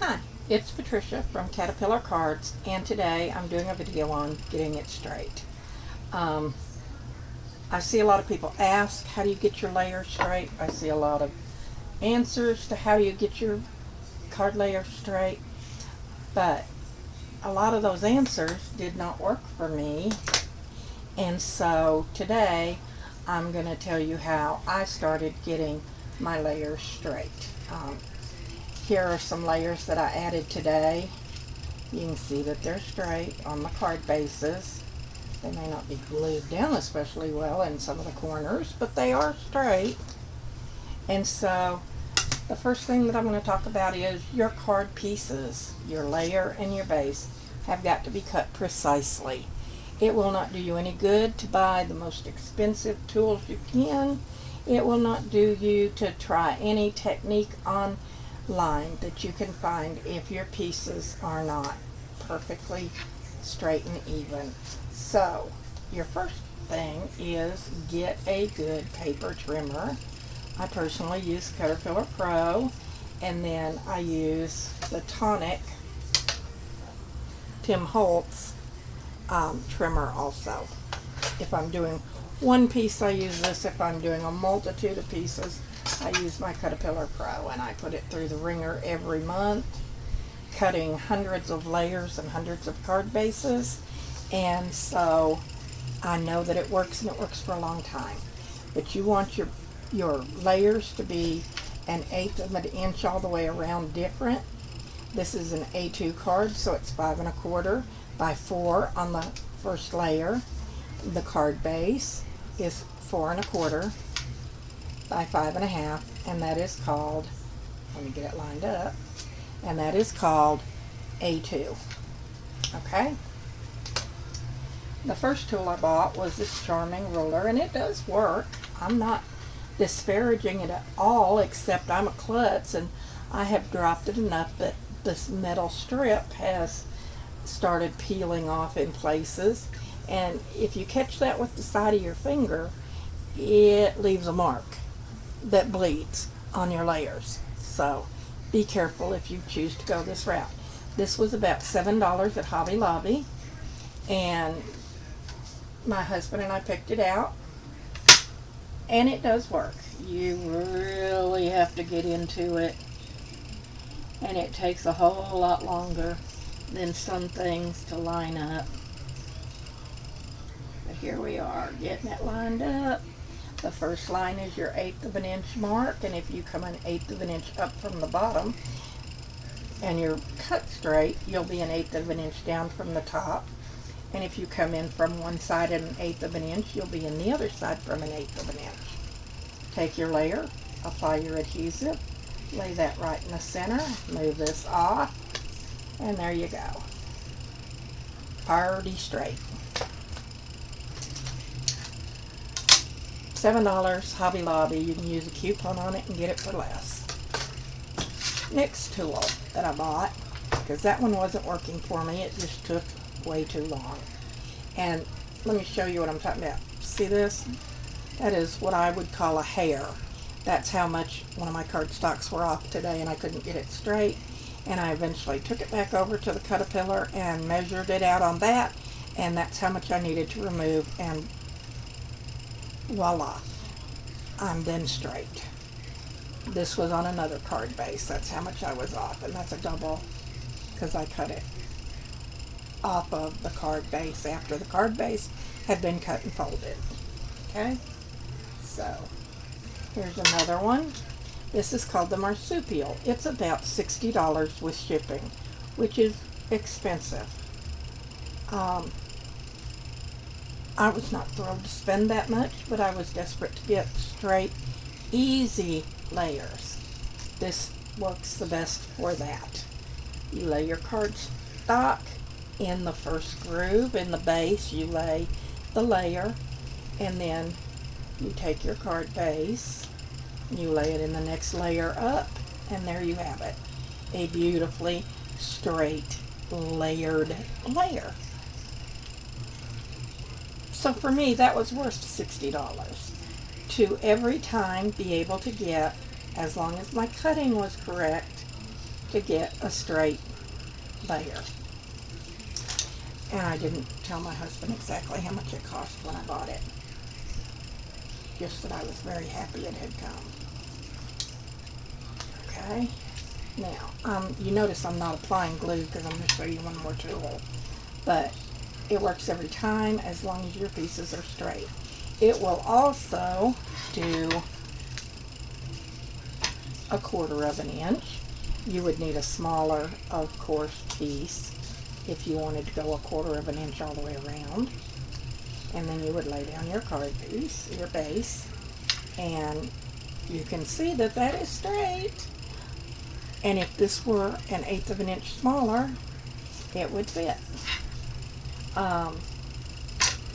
Hi, it's Patricia from Caterpillar Cards, and today I'm doing a video on getting it straight. Um, I see a lot of people ask, how do you get your layers straight? I see a lot of answers to how do you get your card layers straight, but a lot of those answers did not work for me, and so today I'm going to tell you how I started getting my layers straight. Here are some layers that I added today. You can see that they're straight on the card bases. They may not be glued down especially well in some of the corners, but they are straight. And so the first thing that I'm going to talk about is your card pieces, your layer and your base, have got to be cut precisely. It will not do you any good to buy the most expensive tools you can. It will not do you to try any technique online that you can find if your pieces are not perfectly straight and even. So your first thing is get a good paper trimmer. I personally use Caterpillar Pro, and then I use the Tonic Tim Holtz trimmer also. If I'm doing one piece, I use this. If I'm doing a multitude of pieces, I use my Caterpillar Pro, and I put it through the wringer every month, cutting hundreds of layers and hundreds of card bases, and so I know that it works, and it works for a long time. But you want your layers to be 1/8 of an inch all the way around different. This is an A2 card, so it's 5 1/4 by 4 on the first layer. The card base is 4 1/4 by 5 1/2, and that is called, let me get it lined up, and that is called A2. Okay? The first tool I bought was this Charming ruler, and it does work. I'm not disparaging it at all, except I'm a klutz, and I have dropped it enough that this metal strip has started peeling off in places, and if you catch that with the side of your finger, it leaves a mark that bleeds on your layers. So be careful if you choose to go this route. This was about $7 at Hobby Lobby, and my husband and I picked it out, and it does work. You really have to get into it, and it takes a whole lot longer than some things to line up. But here we are, getting it lined up. The first line is your 1/8 of an inch mark, and if you come 1/8 of an inch up from the bottom and you're cut straight, you'll be 1/8 of an inch down from the top. And if you come in from one side at 1/8 of an inch, you'll be in the other side from 1/8 of an inch. Take your layer, apply your adhesive, lay that right in the center, move this off, and there you go. Already straight. $7, Hobby Lobby. You can use a coupon on it and get it for less. Next tool that I bought, because that one wasn't working for me, it just took way too long. And let me show you what I'm talking about. See this? That is what I would call a hair. That's how much one of my cardstocks were off today, and I couldn't get it straight. And I eventually took it back over to the Caterpillar and measured it out on that, and that's how much I needed to remove, and voila, I'm then straight. This was on another card base. That's how much I was off, and that's a double because I cut it off of the card base after the card base had been cut and folded. Okay, so here's another one. This is called the Marsupial. It's about $60 with shipping, which is expensive. I was not thrilled to spend that much, but I was desperate to get straight, easy layers. This works the best for that. You lay your cardstock in the first groove. In the base, you lay the layer, and then you take your card base, you lay it in the next layer up, and there you have it. A beautifully straight layered layer. So for me, that was worth $60. To every time be able to get, as long as my cutting was correct, to get a straight layer. And I didn't tell my husband exactly how much it cost when I bought it. Just that I was very happy it had come. Okay. Now, you notice I'm not applying glue because I'm going to show you one more tool. But it works every time as long as your pieces are straight. It will also do 1/4 of an inch. You would need a smaller, of course, piece if you wanted to go 1/4 of an inch all the way around. And then you would lay down your card piece, your base, and you can see that that is straight. And if this were 1/8 of an inch smaller, it would fit.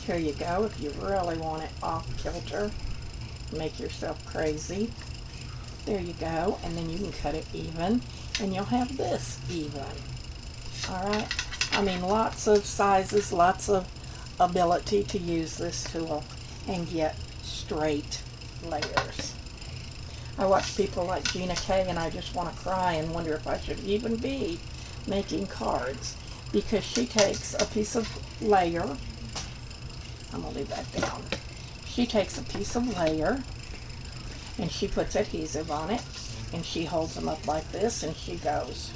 Here you go. If you really want it off kilter, make yourself crazy. There you go. And then you can cut it even, and you'll have this even. Alright? I mean, lots of sizes, lots of ability to use this tool and get straight layers. I watch people like Gina K, and I just want to cry and wonder if I should even be making cards, because she takes a piece of layer. I'm going to leave that down. She takes a piece of layer and she puts adhesive on it, and she holds them up like this, and she goes.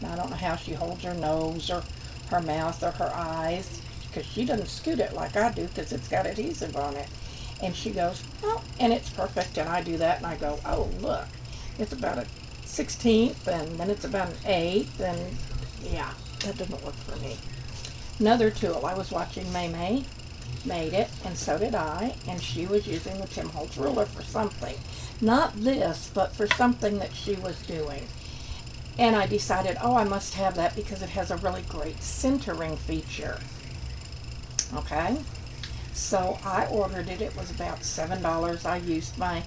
Now, I don't know how she holds her nose or her mouth or her eyes, because she doesn't scoot it like I do because it's got adhesive on it. And she goes, oh, and it's perfect. And I do that, and I go, oh, look, it's about a 1/16, and then it's about an 1/8, and yeah, that doesn't work for me. Another tool, I was watching May made it, and so did I, and she was using the Tim Holtz ruler for something. Not this, but for something that she was doing. And I decided, oh, I must have that because it has a really great centering feature. Okay? So I ordered it. It was about $7. I used my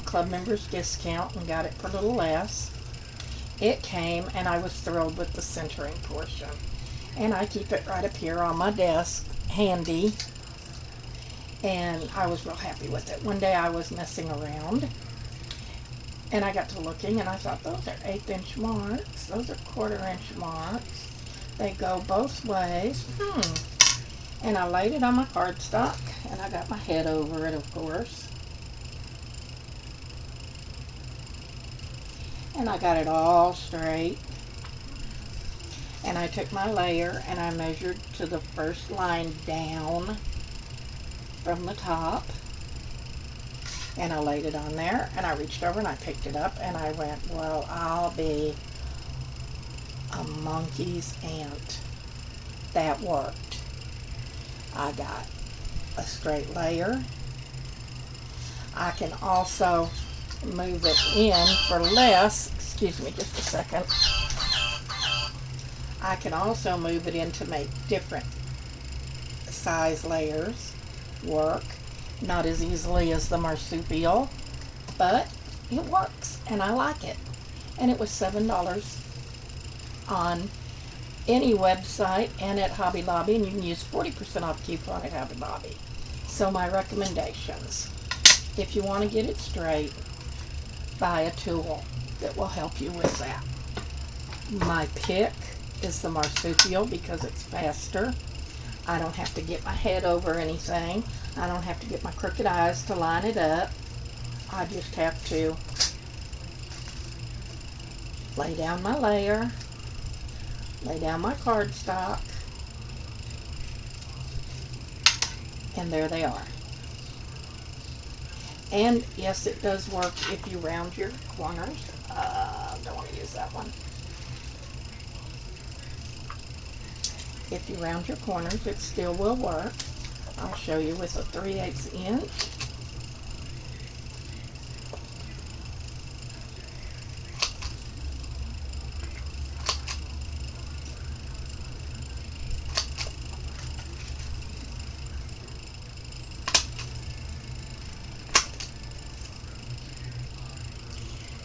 club members discount and got it for a little less. It came, and I was thrilled with the centering portion. And I keep it right up here on my desk, handy. And I was real happy with it. One day I was messing around, and I got to looking, and I thought, those are 1/8 inch marks. Those are 1/4 inch marks. They go both ways. And I laid it on my cardstock, and I got my head over it, of course. And I got it all straight. And I took my layer, and I measured to the first line down from the top. And I laid it on there, and I reached over and I picked it up, and I went, well, I'll be a monkey's aunt. That worked. I got a straight layer. I can also move it in for less. Excuse me just a second. I can also move it in to make different size layers work. Not as easily as the marsupial, but it works, and I like it. And it was $7 on any website and at Hobby Lobby, and you can use 40% off coupon at Hobby Lobby. So my recommendations: if you want to get it straight, buy a tool that will help you with that. My pick is the marsupial because it's faster. I don't have to get my head over anything. I don't have to get my crooked eyes to line it up. I just have to lay down my layer, lay down my cardstock, and there they are. And yes, it does work if you round your corners. Don't want to use that one. If you round your corners, it still will work. I'll show you with a 3/8 inch.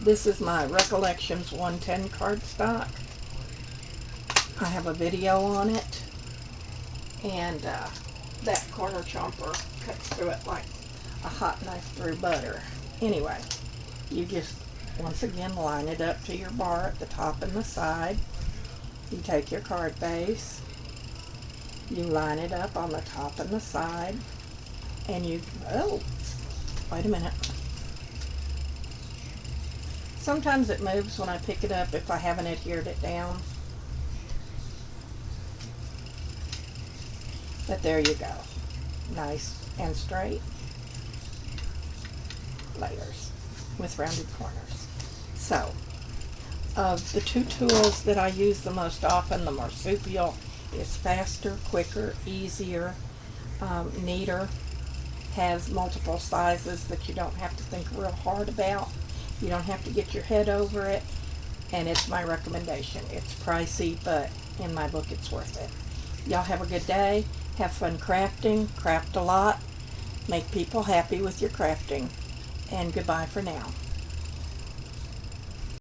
This is my Recollections 110 cardstock. I have a video on it, and that corner chomper cuts through it like a hot knife through butter. Anyway, you just once again, line it up to your bar at the top and the side. You take your card base, you line it up on the top and the side, and you, oh, wait a minute. Sometimes it moves when I pick it up if I haven't adhered it down. But there you go. Nice and straight layers with rounded corners. So, of the two tools that I use the most often, the marsupial is faster, quicker, easier, neater, has multiple sizes that you don't have to think real hard about. You don't have to get your head over it, and it's my recommendation. It's pricey, but in my book it's worth it. Y'all have a good day. Have fun crafting. Craft a lot. Make people happy with your crafting. And goodbye for now.